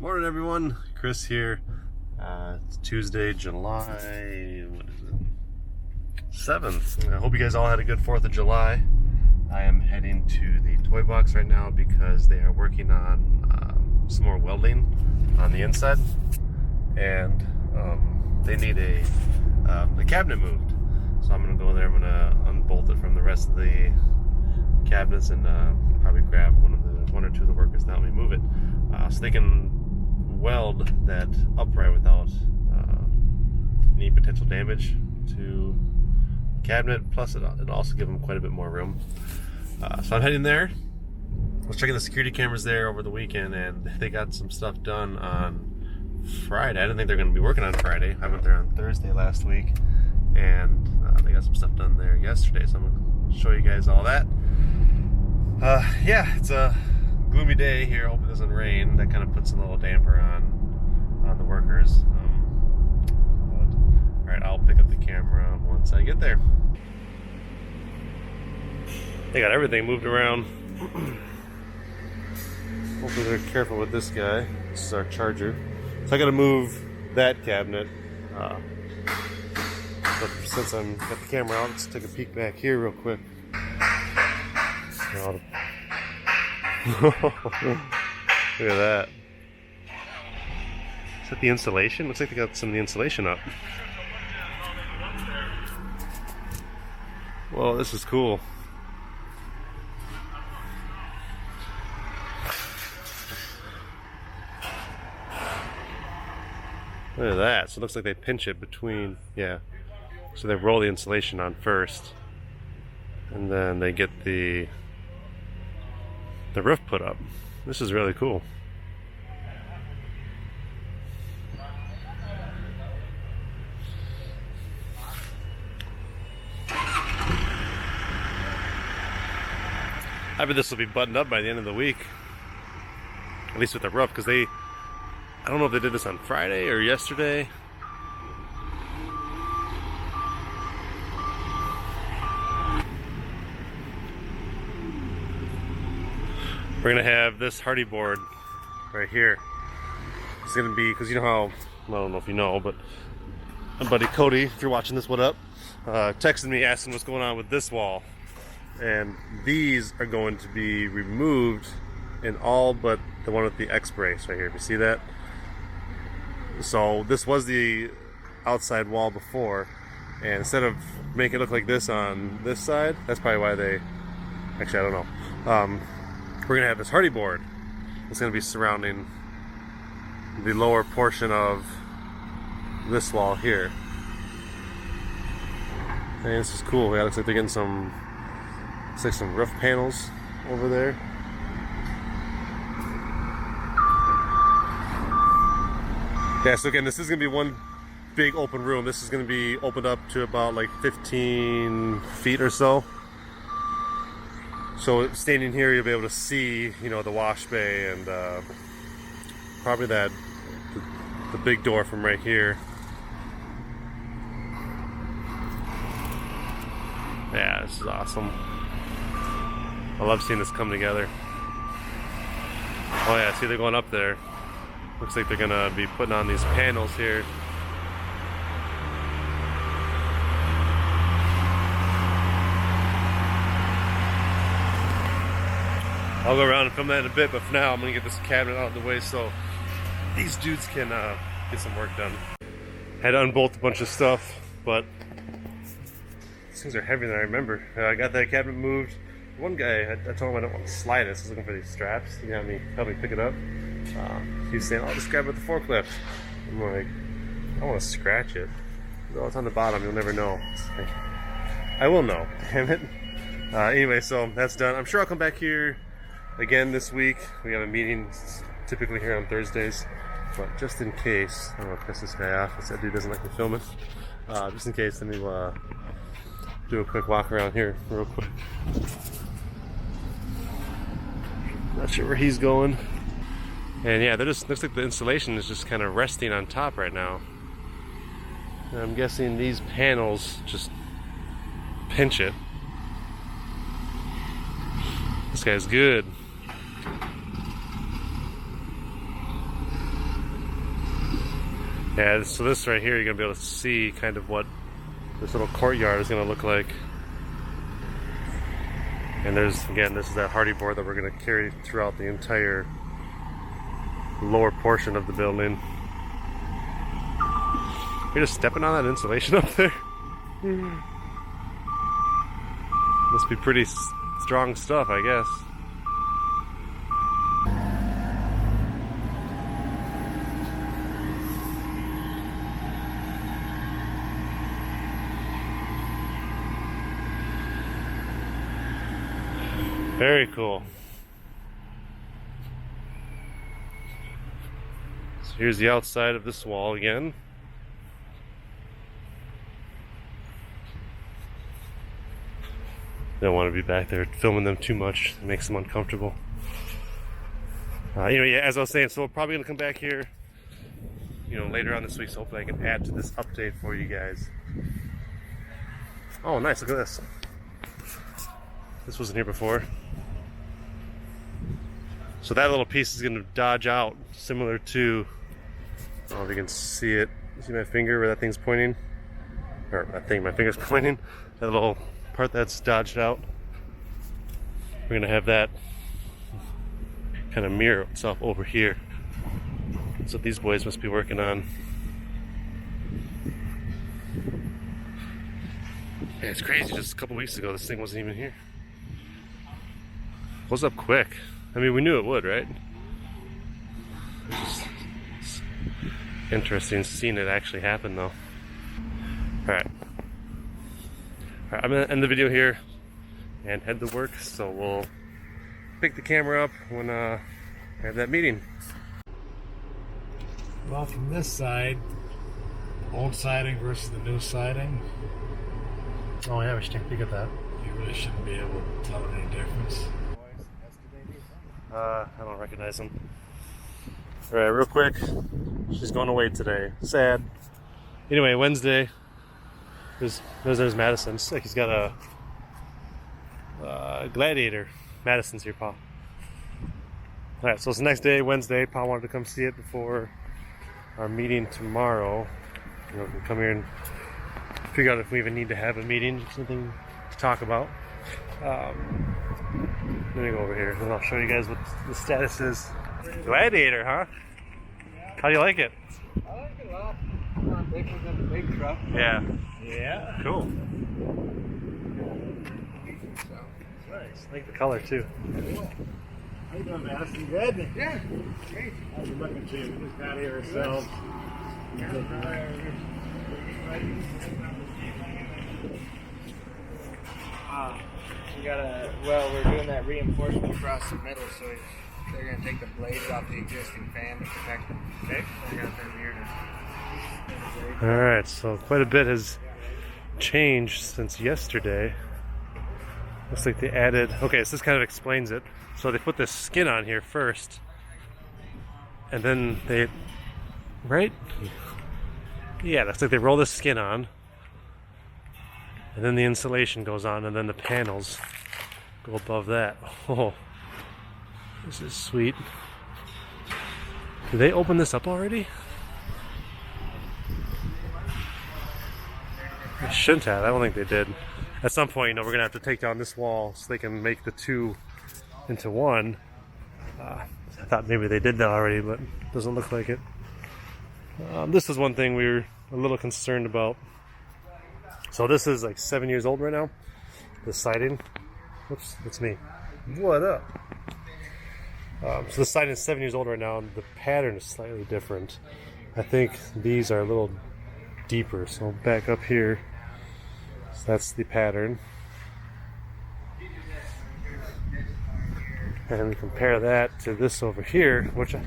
Morning everyone, Chris here. It's Tuesday, July, what is it? 7th. I hope you guys all had a good 4th of July. I am heading to the Toybox right now because they are working on some more welding on the inside, and they need a cabinet moved. So I'm gonna go there, I'm gonna unbolt it from the rest of the cabinets and probably grab one or two of the workers to help me move it, so they can weld that upright without any potential damage to the cabinet. Plus it'll also give them quite a bit more room. So I'm heading there. I was checking the security cameras there over the weekend, and they got some stuff done on Friday. I didn't think they're going to be working on Friday. I went there on Thursday last week, and they got some stuff done there yesterday, so I'm going to show you guys all that. Yeah, it's a gloomy day here. Hope it doesn't rain. That kind of puts a little damper on the workers. All right, I'll pick up the camera once I get there. They got everything moved around. Hopefully they're careful with this guy. This is our charger. So I got to move that cabinet. But since I'm got the camera out, let's take a peek back here real quick. Look at that. Is that the insulation? Looks like they got some of the insulation up. Well, this is cool. Look at that. So it looks like they pinch it between, yeah. So they roll the insulation on first, and then they get the roof put up. This is really cool. I bet this will be buttoned up by the end of the week, at least with the roof, because I don't know if they did this on Friday or yesterday. We're gonna have this hardy board right here. It's gonna be, because you know how, I don't know if you know, but my buddy Cody, if you're watching this, what up? Texted me asking what's going on with this wall. And these are going to be removed in all but the one with the X brace right here. If you see that? So this was the outside wall before, and instead of making it look like this on this side, that's probably why they, actually I don't know. We're gonna have this hardy board. It's gonna be surrounding the lower portion of this wall here. And this is cool. Yeah, looks like they're getting some, looks like some roof panels over there. Yeah, so again, this is gonna be one big open room. This is gonna be opened up to about like 15 feet or so. So standing here, you'll be able to see, you know, the wash bay and probably the big door from right here. Yeah, this is awesome. I love seeing this come together. Oh yeah, see, they're going up there. Looks like they're gonna be putting on these panels here. I'll go around and film that in a bit, but for now I'm gonna get this cabinet out of the way so these dudes can get some work done. Had to unbolt a bunch of stuff, but these things are heavier than I remember. I got that cabinet moved. One guy, I told him I don't want to slide it, so I was looking for these straps. He had me help me pick it up. He's saying, "I'll just grab it with the forklift." I'm like, I want to scratch it. Oh, it's on the bottom, you'll never know. Like, I will know, damn it. Anyway, so that's done. I'm sure I'll come back here again this week. We have a meeting typically here on Thursdays, but just in case, I'm gonna piss this guy off because that dude doesn't like me filming. Just in case, let me do a quick walk around here real quick. Not sure where he's going. And yeah, there just looks like the insulation is just kind of resting on top right now. And I'm guessing these panels just pinch it. This guy's good. Yeah, so this right here, you're gonna be able to see kind of what this little courtyard is gonna look like. And there's, again, this is that hardy board that we're gonna carry throughout the entire lower portion of the building. You're just stepping on that insulation up there. Must be pretty strong stuff, I guess. Very cool. So here's the outside of this wall again. Don't want to be back there filming them too much. It makes them uncomfortable. Anyway, yeah, as I was saying, so we're probably gonna come back here, you know, later on this week. So hopefully I can add to this update for you guys. Oh, nice! Look at this. This wasn't here before. So that little piece is gonna dodge out, similar to. I don't know if you can see it. See my finger where that thing's pointing, or that thing my finger's pointing. That little part that's dodged out, we're gonna have that kind of mirror itself over here. That's what these boys must be working on. Yeah, it's crazy, just a couple weeks ago this thing wasn't even here. Goes up quick. I mean, we knew it would, right? It's interesting seeing it actually happen though. Alright, I'm gonna end the video here and head to work, so we'll pick the camera up when I have that meeting. Well, from this side, old siding versus the new siding, Oh yeah, we should take a peek at that. you really shouldn't be able to tell any difference. I don't recognize him. Alright, real quick, she's going away today. Sad. Anyway, Wednesday, there's Madison. It's like he's got a gladiator. Madison's here, Pa. Alright, so it's the next day, Wednesday. Pa wanted to come see it before our meeting tomorrow. You know, we can come here and figure out if we even need to have a meeting, something to talk about. Let me go over here and I'll show you guys what the status is. Gladiator, huh? How do you like it? I like it a lot. Not bigger than the big truck. Yeah. Yeah. Cool. So, Nice. I like the color too. How you doing, Madison? Good? yeah, great. How's it looking to you? We just got here ourselves. We gotta, well, we're doing that reinforcement across the middle, so they're gonna take the blades off the existing fan to protect them. Okay. They got them here to. Alright, so quite a bit has changed since yesterday. Looks like they added, okay, so this kind of explains it. So they put this skin on here first, and then they, right? Yeah, looks like they roll this skin on, and then the insulation goes on, and then the panels go above that. Oh, this is sweet. Did they open this up already? They shouldn't have. I don't think they did. At some point, you know, we're gonna have to take down this wall so they can make the two into one. I thought maybe they did that already, but it doesn't look like it. This is one thing we were a little concerned about. So this is like 7 years old right now. The siding. Whoops, that's me. What up? So the siding is 7 years old right now, and the pattern is slightly different. I think these are a little deeper. So I'll back up here. So that's the pattern. And we compare that to this over here, which you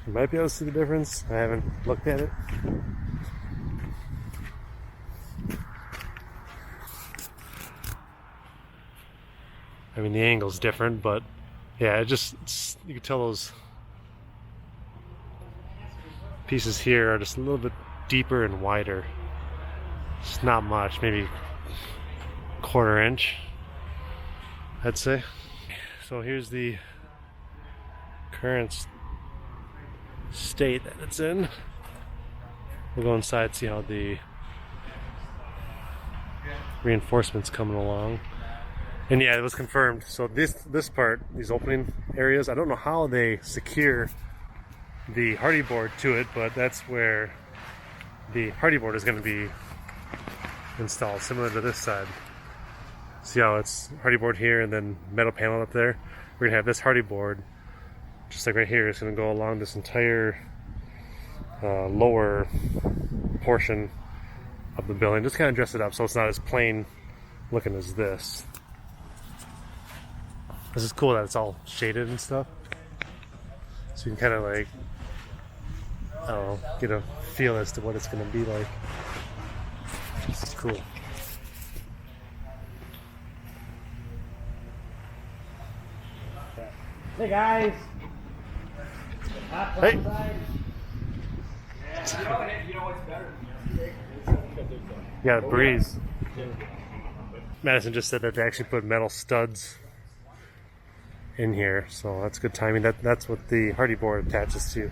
might be able to see the difference. I haven't looked at it. I mean, the angle's different, but yeah, you can tell those pieces here are just a little bit deeper and wider. It's not much, maybe a 1/4 inch, I'd say. So here's the current state that it's in. We'll go inside, see how the reinforcements coming along. And yeah, it was confirmed. So this part, these opening areas, I don't know how they secure the hardy board to it, but that's where the hardy board is going to be installed, similar to this side. See how it's hardy board here and then metal panel up there? We're going to have this hardy board, just like right here, it's going to go along this entire lower portion of the building. Just kind of dress it up so it's not as plain looking as this. This is cool that it's all shaded and stuff. So you can kind of like, I don't know, get a feel as to what it's going to be like. This is cool. Hey guys! Hey! Yeah, the breeze. Madison just said that they actually put metal studs in here, so that's good timing. That's what the hardy board attaches to.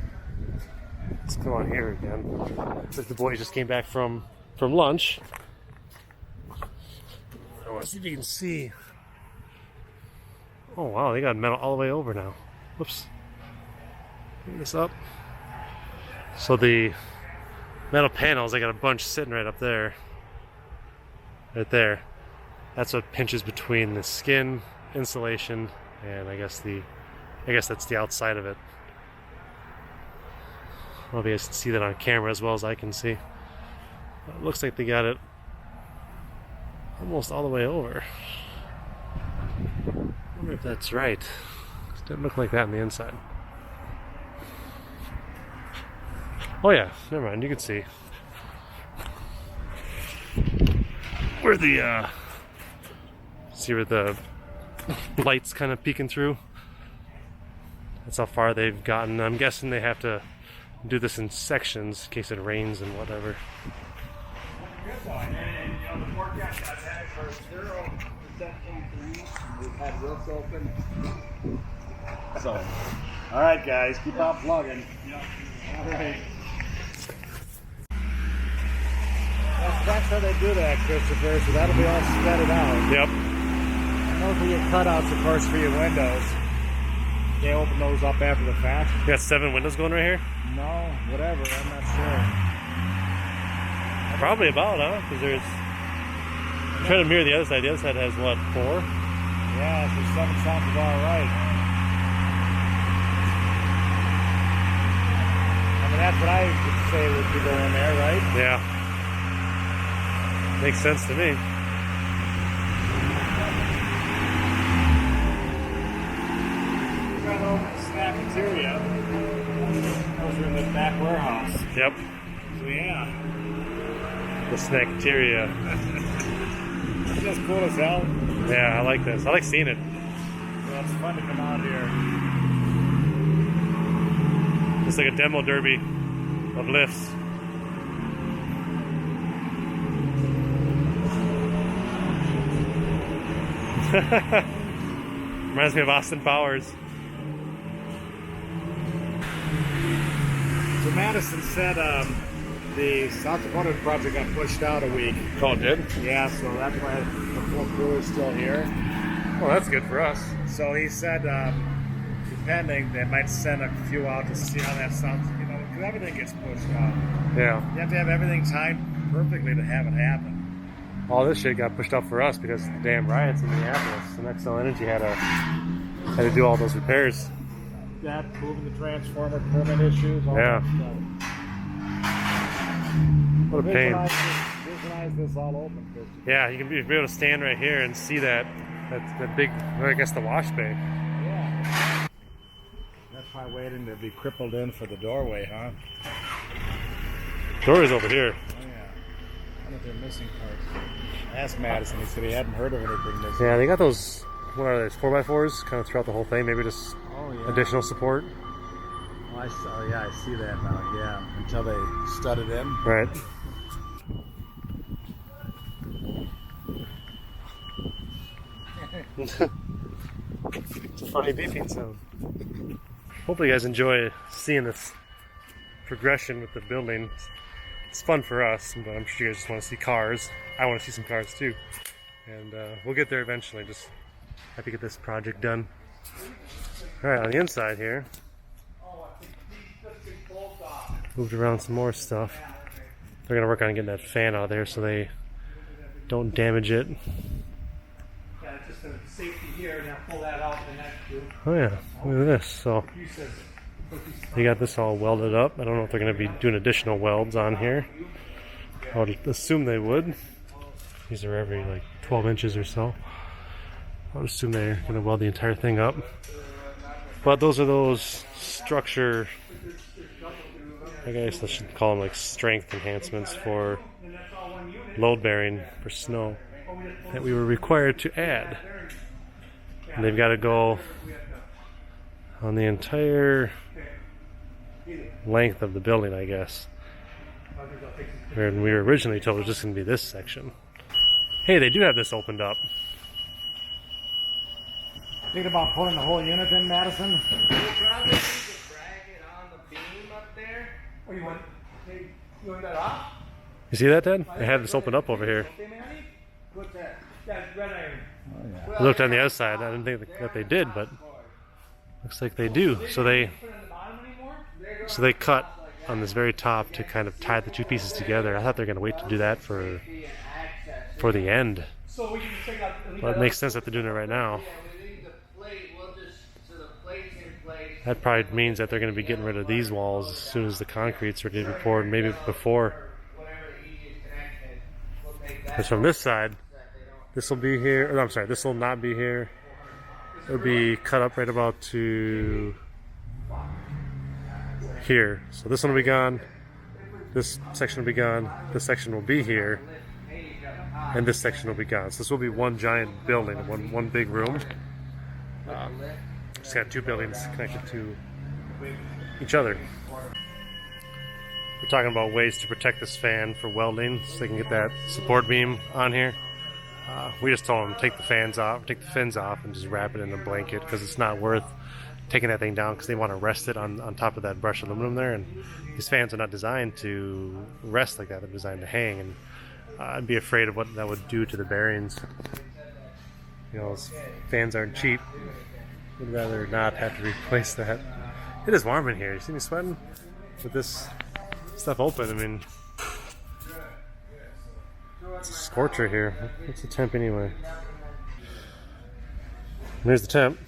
Let's come on here again. Looks like the boys just came back from lunch. I want to see if you can see. Oh wow, they got metal all the way over now. Whoops. Bring this up. So the metal panels, they got a bunch sitting right up there. Right there. That's what pinches between the skin insulation and I guess that's the outside of it. I don't know if you guys can see that on camera as well as I can see. It looks like they got it almost all the way over. I wonder if that's right. It doesn't look like that on the inside. Oh yeah, never mind, you can see. Where the see where the light's kind of peeking through. That's how far they've gotten. I'm guessing they have to do this in sections in case it rains and whatever. The forecast I've had for 0% increase. We've had roofs open. So, alright guys, keep on plugging. Yep. Alright. That's how they do that, Christopher, so that'll be all spreaded out. Yep. I know for your cutouts, of course, for your windows. They open those up after the fact. You got 7 windows going right here? No, whatever, I'm not sure. Probably about, huh? Because there's... I'm trying to mirror the other side. The other side has, what, 4? Yeah, so 7 sounds about right. I mean, that's what I would say would be going there, right? Yeah. Makes sense to me. We're going over to Snacketeria. Those are in the back warehouse. Yep. So yeah. The Snacketeria. It's just cool as hell. Yeah, I like this. I like seeing it. Well, it's fun to come out here. It's like a demo derby of lifts. Reminds me of Austin Powers. So Madison said the South Dakota project got pushed out a week. Oh, it did? Yeah, so that's why the full crew is still here. Well, that's good for us. So he said, depending, they might send a few out to see how that sounds. You know, because everything gets pushed out. Yeah. You have to have everything timed perfectly to have it happen. All this shit got pushed out for us because of the damn riots in Minneapolis. And Xcel Energy had to do all those repairs. That, moving the transformer, permit issues, all Yeah. that stuff. What a pain. Visualize this all open, Christian. Yeah, you can be able to stand right here and see that big, I guess the wash bay. Yeah. That's probably waiting to be crippled in for the doorway, huh? Doorway's over here. Oh yeah. I wonder if they're missing parts. I asked Madison, he said he hadn't heard of anything missing. Yeah, they got those, what are those, 4x4s kind of throughout the whole thing, maybe just additional support. Oh yeah, I see that now, yeah. Until they stud it in. Right. It's a funny beeping sound. Hopefully you guys enjoy seeing this progression with the building. It's fun for us, but I'm sure you guys just want to see cars. I want to see some cars too. And we'll get there eventually. Just have to get this project done. Alright, on the inside here, moved around some more stuff. They're going to work on getting that fan out of there so they don't damage it. Yeah, it's just a safety here. Now pull that out and that too. Oh yeah, look at this. So they got this all welded up. I don't know if they're going to be doing additional welds on here. I would assume they would. These are every like 12 inches or so. I would assume they're going to weld the entire thing up. But those are those structure, I guess I should call them like strength enhancements for load bearing for snow that we were required to add. And they've got to go on the entire length of the building, I guess. And we were originally told it was just going to be this section. Hey, they do have this opened up. Thinking about pulling the whole unit in, Madison? We'll probably need to drag it on the beam up there. Oh, you want that off? You see that, Dad? They have this opened up over here. What's that? That's red iron. I looked on the other side. I didn't think that they did, but looks like they do. So they cut on this very top to kind of tie the two pieces together. I thought they were going to wait to do that for the end. But it makes sense that they're doing it right now. That probably means that they're going to be getting rid of these walls as soon as the concrete's ready to be poured, maybe before. Because from this side, this will be here. Or, I'm sorry, this will not be here. It'll be cut up right about to here. So this one will be gone. This section will be gone. This section will be here. And this section will be gone. So this will be one giant building, one big room. Just got two buildings connected to each other. We're talking about ways to protect this fan for welding so they can get that support beam on here. We just told them take the fins off, and just wrap it in a blanket because it's not worth taking that thing down because they want to rest it on top of that brushed aluminum there. And these fans are not designed to rest like that. They're designed to hang. And I'd be afraid of what that would do to the bearings. You know, those fans aren't cheap. Would rather not have to replace that. It is warm in here. You see me sweating with this stuff open? I mean, it's a scorcher here. What's the temp anyway? Here's the temp.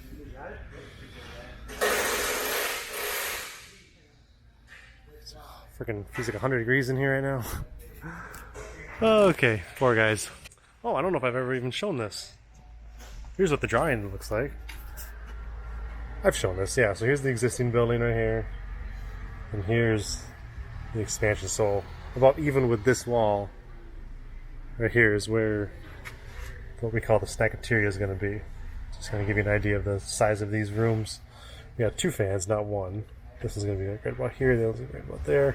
Freaking feels like 100 degrees in here right now. Okay, poor guys. Oh, I don't know if I've ever even shown this. Here's what the drawing looks like. I've shown this, yeah. So here's the existing building right here. And here's the expansion. So about even with this wall, right here is where what we call the snackateria is going to be. Just going to give you an idea of the size of these rooms. We got two fans, not one. This is going to be right about here, the other is right about there.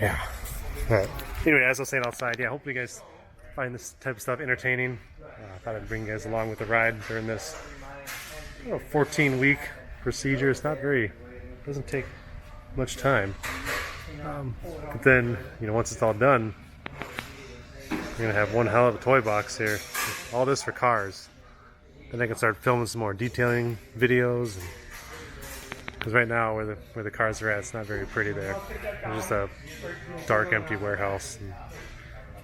Yeah. Alright. Anyway, as I was saying outside, yeah, hopefully you guys find this type of stuff entertaining. I thought I'd bring you guys along with the ride during this 14-week procedure. It's not very, doesn't take much time. But then, you know, once it's all done, you're going to have one hell of a toy box here. All this for cars. Then I can start filming some more detailing videos. Because right now, where the cars are at, it's not very pretty there. It's just a dark, empty warehouse. And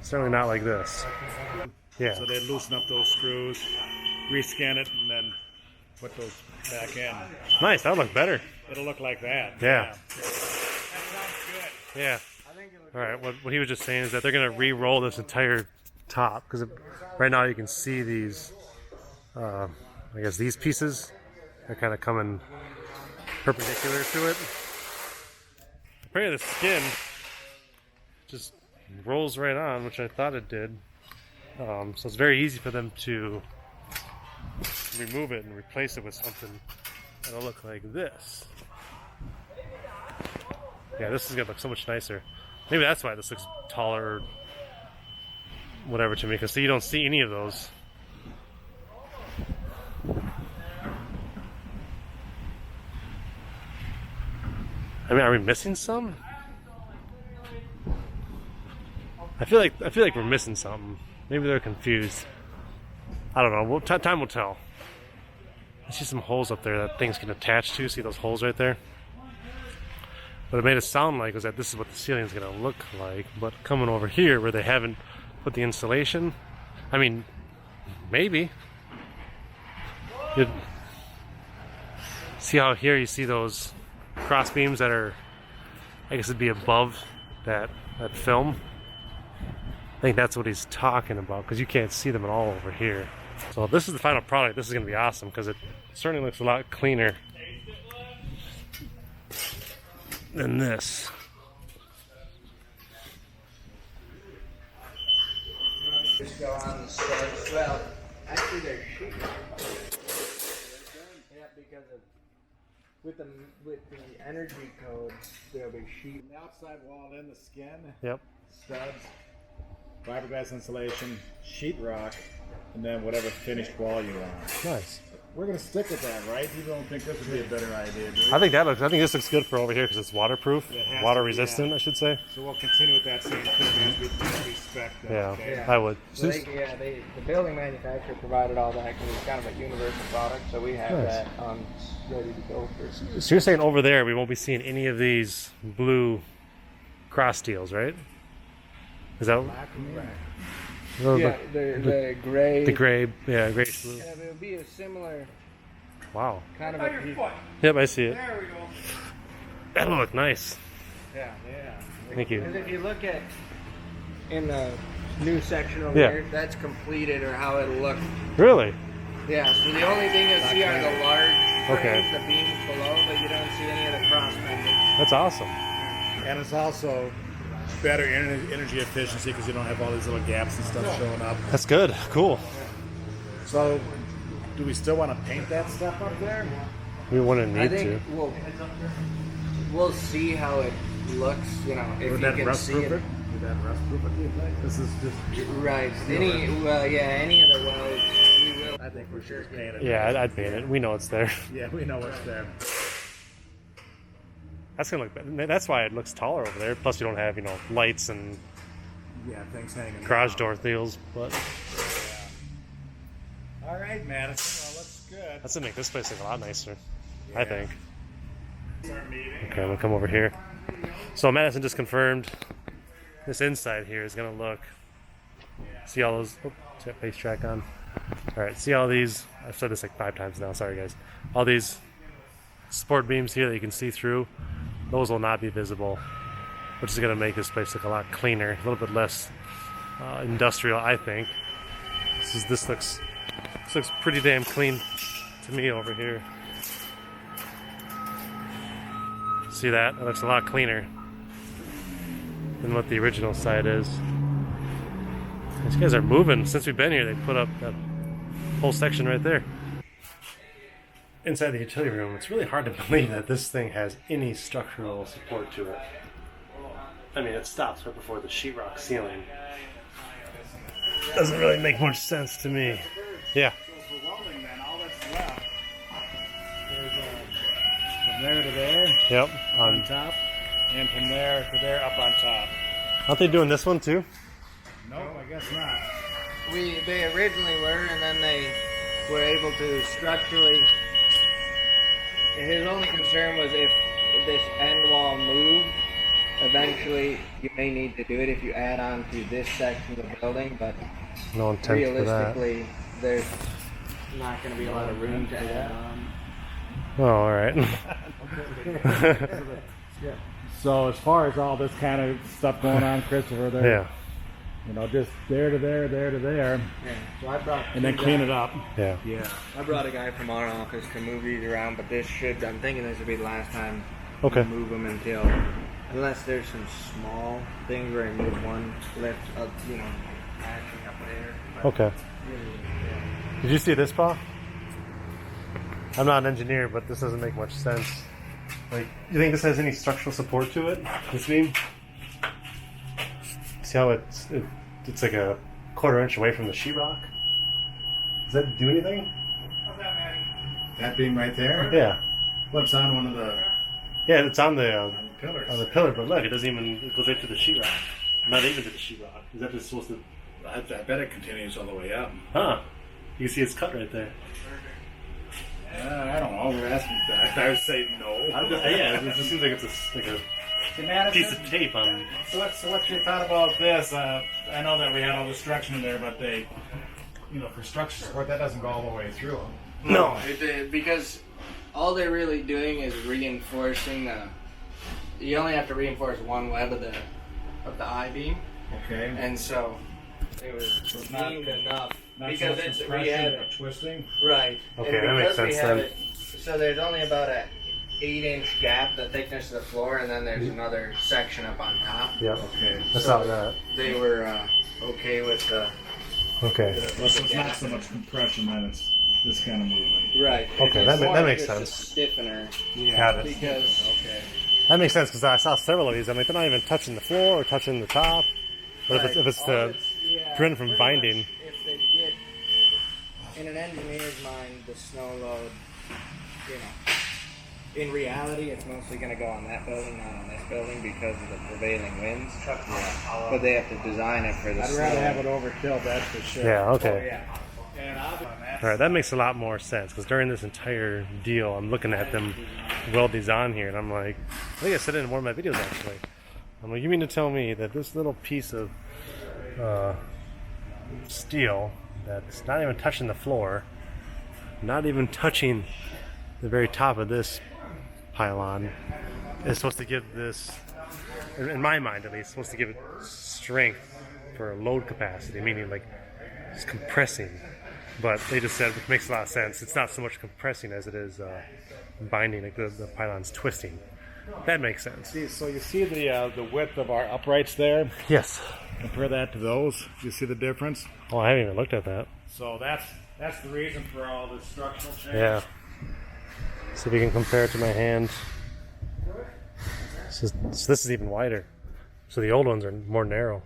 certainly not like this. Yeah. So they loosen up those screws, rescan it, and then put those back in. Nice, that'll look better. It'll look like that. Yeah. That sounds good. Yeah. Alright, what he was just saying is that they're going to re-roll this entire top. Because right now you can see these, I guess these pieces are kind of coming perpendicular to it. Apparently the skin just rolls right on, which I thought it did. So it's very easy for them to remove it and replace it with something that'll look like this. Yeah, this is gonna look so much nicer. Maybe that's why this looks taller or whatever to me, because you don't see any of those. I mean, are we missing some? I feel like we're missing something. Maybe they're confused. I don't know. Time will tell. I see some holes up there that things can attach to. See those holes right there? What it made it sound like was that this is what the ceiling is going to look like. But coming over here where they haven't put the insulation, I mean, maybe. See how here you see those cross beams that are, I guess it'd be above that film. I think that's what he's talking about because you can't see them at all over here. So if this is the final product, this is going to be awesome because it certainly looks a lot cleaner than this. Just go on the studs. Well, actually they're sheet. Yeah, because of with the energy code, there'll be sheet. The outside wall in the skin. Yep. Studs. Fiberglass insulation, sheetrock, and then whatever finished wall you want. Nice. We're gonna stick with that, right? You don't think this would be a better idea, do you? I think this looks good for over here because it's waterproof, water resistant, I should say. So we'll continue with that same thing as we spec that. Yeah, Okay? yeah. I would. So the building manufacturer provided all that because it's kind of a universal product, so we have that ready to go for. So you're saying over there we won't be seeing any of these blue cross steels, right? Is that? Yeah, the gray. The gray, yeah, grayish blue. Yeah, it would be a similar Wow. kind of a. Yep, I see it. There we go. That'll look nice. Yeah. Thank you. Because if you look at in the new section over here, that's completed or how it'll look. Really? Yeah. So the only thing you'll see are the large Okay. frames, the beams below, but you don't see any of the cross members. That's awesome. And it's also better energy efficiency because you don't have all these little gaps and stuff showing up. That's good. Cool. So, do we still want to paint that stuff up there? We wouldn't I need think to. we'll see how it looks. You know, if Would you that can rust see proof it. it? Would that rust proof it? Do you think? This is just. Right. Any of the welds, we will. I think we're sure paint it. Yeah, I'd paint it. We know it's there. Yeah, we know what's there. That's gonna look better. That's why it looks taller over there. Plus, you don't have lights and Yeah, things hanging. garage down. door deals. But All right, man. Looks good. that's gonna make this place look a lot nicer. Yeah. I think. Start meeting. Okay, I'm gonna come over here. So Madison just confirmed this inside here is gonna look. See all those? Oh, is that face track on? All right. See all these? I've said this like 5 times now. Sorry, guys. All these support beams here that you can see through. Those will not be visible, which is going to make this place look a lot cleaner, a little bit less industrial, I think. This looks pretty damn clean to me over here. See that? It looks a lot cleaner than what the original side is. These guys are moving. Since we've been here, they put up that whole section right there. Inside the utility room, it's really hard to believe that this thing has any structural support to it. I mean, it stops right before the sheetrock ceiling. Doesn't really make much sense to me. Yeah. So for welding, then, all that's left is from there to there, Yep. on top, and from there to there, up on top. Aren't they doing this one too? Nope, I guess not. They originally were, and then they were able to structurally. His only concern was if this end wall moved, eventually you may need to do it if you add on to this section of the building, but No intent for that. realistically, there's not going to be a lot of room to add on. Oh, all right. So as far as all this kind of stuff going on, Christopher, there, Yeah. just there to there, there to there, Yeah, so I brought and then clean it up. Yeah. Yeah. I brought a guy from our office to move these around, but I'm thinking this will be the last time Okay. we move them unless there's some small things where I move one lift up, patching up there. But Okay. Did you see this, Paul? I'm not an engineer, but this doesn't make much sense. Like, you think this has any structural support to it? This beam? See how it's like a 1/4 inch away from the sheetrock? Does that do anything? That beam right there Yeah. flips on one of the Yeah, it's on the pillars. on the pillar, but look, it doesn't even. It goes right to the sheetrock. Not even to the sheetrock. Is that just supposed to? I bet it continues all the way up. Huh? You can see it's cut right there. I don't know. We're asking. I would say no. Yeah, it just seems like it's like a piece of tape on. So what's your thought about this? I know that we had all the structure in there, but they, for structure support, that doesn't go all the way through. No. Because all they're really doing is reinforcing the. You only have to reinforce one web of the I-beam, Okay. and so it was not- beamed enough Not because so much it's we compression, have but it twisting. right. Okay, and that makes because we sense have then. it, so there's only about a 8-inch gap, the thickness of the floor, and then there's another section up on top. Yep. Okay. That's So not that. They were okay with the. Okay. Well, so it's not so much compression, then it's this kind of movement. Right. Okay, It's that more makes just a sense. stiffener. Got it. Because Okay. That makes sense because I saw several of these. I'm like, they're not even touching the floor or touching the top. But right, if it's all to it's- yeah, prevent from pretty binding. much if they get in an engineer's mind the snow load, in reality it's mostly going to go on that building, not on this building because of the prevailing winds. But they have to design it for the I'd snow. rather have it overkill, that's for sure. Yeah, okay. Oh, yeah. And I'll All right, that makes a lot more sense because during this entire deal, I'm looking at them weldies on here, and I'm like, I think I said it in one of my videos actually. I'm like, you mean to tell me that this little piece of steel that's not even touching the floor, not even touching the very top of this pylon, is supposed to give this, in my mind at least, supposed to give it strength for load capacity, meaning like it's compressing. But they just said, which makes a lot of sense, it's not so much compressing as it is binding, like the pylon's twisting. That makes sense. So you see the width of our uprights there? Yes. Compare that to those. You see the difference? Oh, I haven't even looked at that. So that's the reason for all this structural change. Yeah. See if you can compare it to my hand. So this is even wider. So the old ones are more narrow.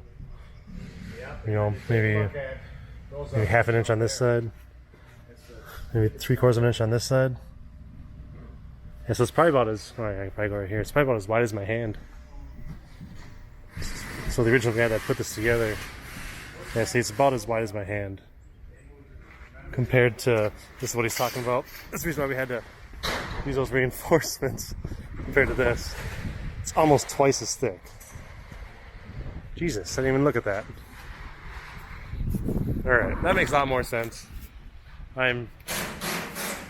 Maybe half an inch on this side. Maybe 3/4 of an inch on this side. Yeah, so it's probably about as, I can probably go right here. It's probably about as wide as my hand. So the original guy that put this together, yeah, see, it's about as wide as my hand. Compared to, this is what he's talking about. That's the reason why we had to use those reinforcements compared to this. It's almost twice as thick. Jesus, I didn't even look at that. Alright, that makes a lot more sense. I'm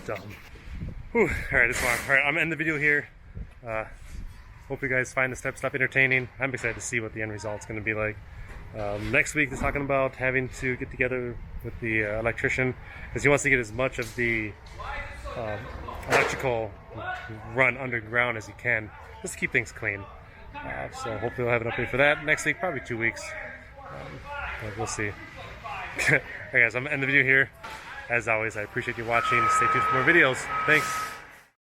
dumb. Whew. Alright, alright, I'm ending the video here. Hope you guys find this type of stuff entertaining. I'm excited to see what the end result's going to be like. Next week, they're talking about having to get together with the electrician because he wants to get as much of the electrical run underground as he can, just to keep things clean. So hopefully we'll have an update for that next week, probably 2 weeks. But we'll see. Alright guys, I'm going to end the video here. As always, I appreciate you watching. Stay tuned for more videos. Thanks.